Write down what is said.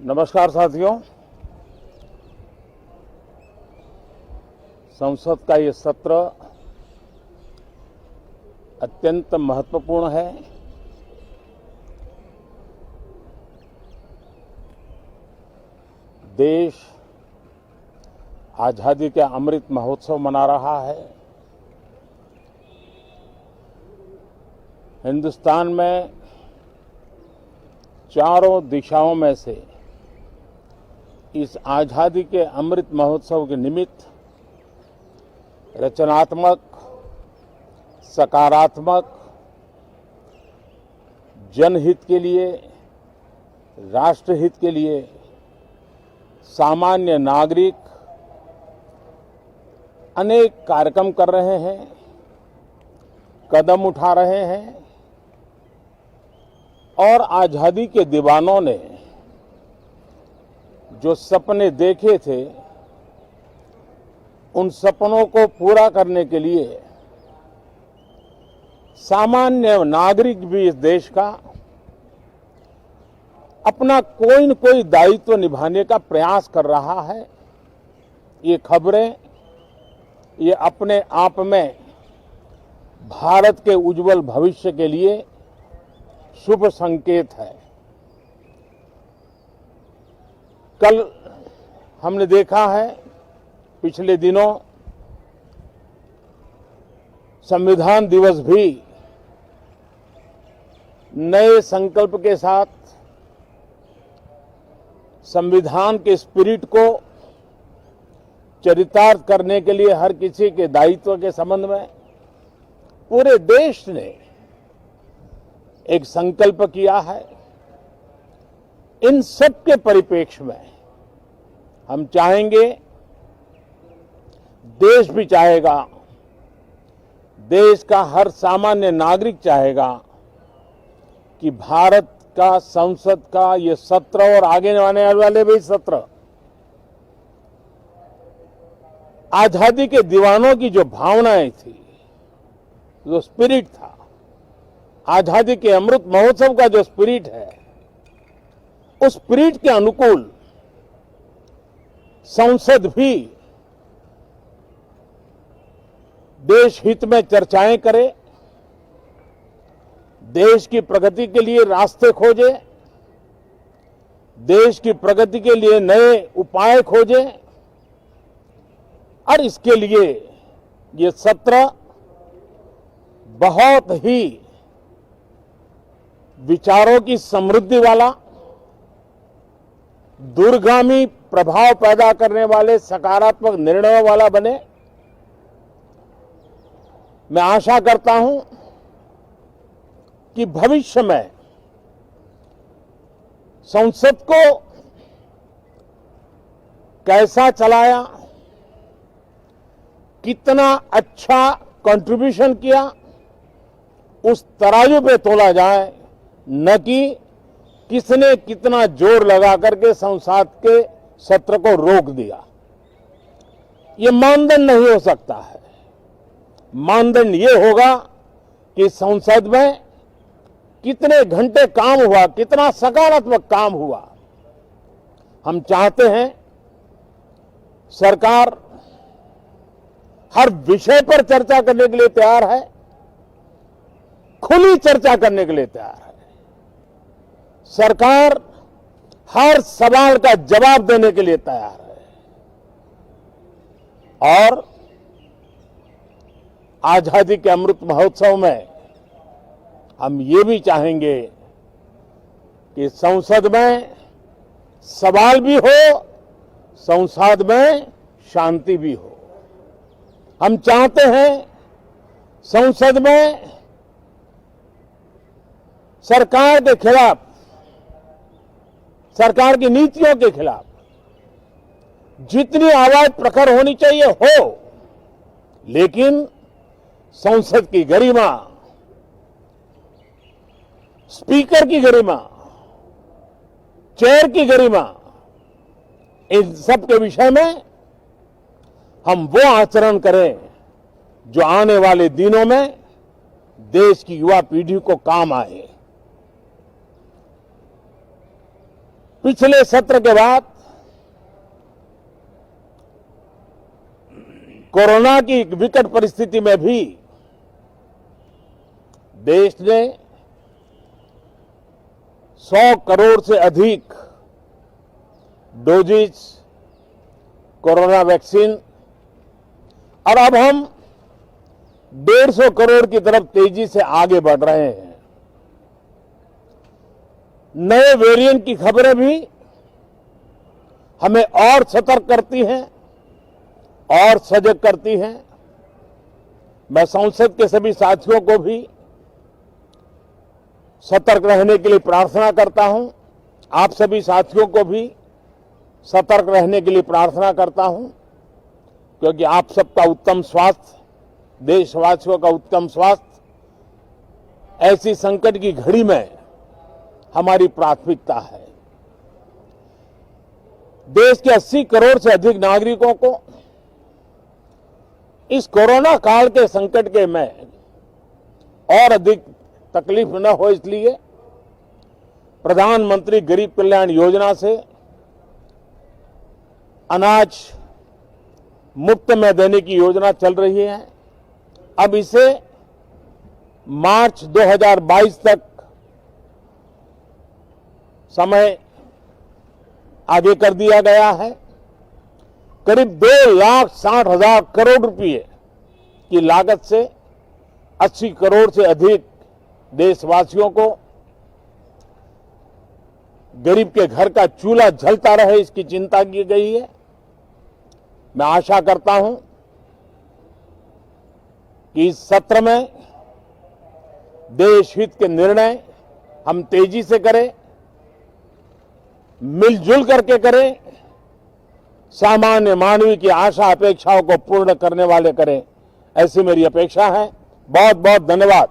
नमस्कार साथियों। संसद का ये सत्र अत्यंत महत्वपूर्ण है। देश आजादी के अमृत महोत्सव मना रहा है। हिंदुस्तान में चारों दिशाओं में से इस आजादी के अमृत महोत्सव के निमित्त रचनात्मक, सकारात्मक, जनहित के लिए, राष्ट्रहित के लिए सामान्य नागरिक अनेक कार्यक्रम कर रहे हैं, कदम उठा रहे हैं और आजादी के दीवानों ने जो सपने देखे थे उन सपनों को पूरा करने के लिए सामान्य नागरिक भी इस देश का अपना कोई न कोई दायित्व निभाने का प्रयास कर रहा है। ये खबरें ये अपने आप में भारत के उज्जवल भविष्य के लिए शुभ संकेत है। कल हमने देखा है, पिछले दिनों संविधान दिवस भी नए संकल्प के साथ संविधान के स्पिरिट को चरितार्थ करने के लिए हर किसी के दायित्व के संबंध में पूरे देश ने एक संकल्प किया है। इन सब के परिप्रेक्ष्य में हम चाहेंगे, देश भी चाहेगा, देश का हर सामान्य नागरिक चाहेगा कि भारत का संसद का ये सत्र और आगे आने वाले भी सत्र आजादी के दीवानों की जो भावनाएं थी, जो स्पिरिट था, आजादी के अमृत महोत्सव का जो स्पिरिट है, उस स्पिरिट के अनुकूल संसद भी देश हित में चर्चाएं करे, देश की प्रगति के लिए रास्ते खोजे, देश की प्रगति के लिए नए उपाय खोजे और इसके लिए ये सत्र बहुत ही विचारों की समृद्धि वाला, दूरगामी प्रभाव पैदा करने वाले सकारात्मक निर्णयों वाला बने। मैं आशा करता हूं कि भविष्य में संसद को कैसा चलाया, कितना अच्छा कंट्रीब्यूशन किया, उस तराजू पे तोला जाए, न कि किसने कितना जोर लगा करके संसद के सत्र को रोक दिया। ये मानदंड नहीं हो सकता है। मानदंड ये होगा कि संसद में कितने घंटे काम हुआ, कितना सकारात्मक काम हुआ। हम चाहते हैं सरकार हर विषय पर चर्चा करने के लिए तैयार है, खुली चर्चा करने के लिए तैयार है। सरकार हर सवाल का जवाब देने के लिए तैयार है और आजादी के अमृत महोत्सव में हम ये भी चाहेंगे कि संसद में सवाल भी हो, संसद में शांति भी हो। हम चाहते हैं संसद में सरकार के खिलाफ, सरकार की नीतियों के खिलाफ जितनी आवाज प्रखर होनी चाहिए हो, लेकिन संसद की गरिमा, स्पीकर की गरिमा, चेयर की गरिमा, इन सब के विषय में हम वो आचरण करें जो आने वाले दिनों में देश की युवा पीढ़ी को काम आए। पिछले सत्र के बाद कोरोना की विकट परिस्थिति में भी देश ने 100 करोड़ से अधिक डोजेज कोरोना वैक्सीन और अब हम 150 करोड़ की तरफ तेजी से आगे बढ़ रहे हैं। नए वेरिएंट की खबरें भी हमें और सतर्क करती हैं और सजग करती हैं। मैं संसद के सभी साथियों को भी सतर्क रहने के लिए प्रार्थना करता हूं। आप सभी साथियों को भी सतर्क रहने के लिए प्रार्थना करता हूं, क्योंकि आप सबका उत्तम स्वास्थ्य, देशवासियों का उत्तम स्वास्थ्य ऐसी संकट की घड़ी में हमारी प्राथमिकता है। देश के 80 करोड़ से अधिक नागरिकों को इस कोरोना काल के संकट के में और अधिक तकलीफ न हो, इसलिए प्रधानमंत्री गरीब कल्याण योजना से अनाज मुफ्त में देने की योजना चल रही है। अब इसे मार्च 2022 तक समय आगे कर दिया गया है। करीब 2,60,000 करोड़ रुपए की लागत से 80 करोड़ से अधिक देशवासियों को गरीब के घर का चूल्हा जलता रहे, इसकी चिंता की गई है। मैं आशा करता हूं कि इस सत्र में देश हित के निर्णय हम तेजी से करें, मिलजुल करके करें, सामान्य मानवी की आशा अपेक्षाओं को पूर्ण करने वाले करें, ऐसी मेरी अपेक्षा है। बहुत बहुत धन्यवाद।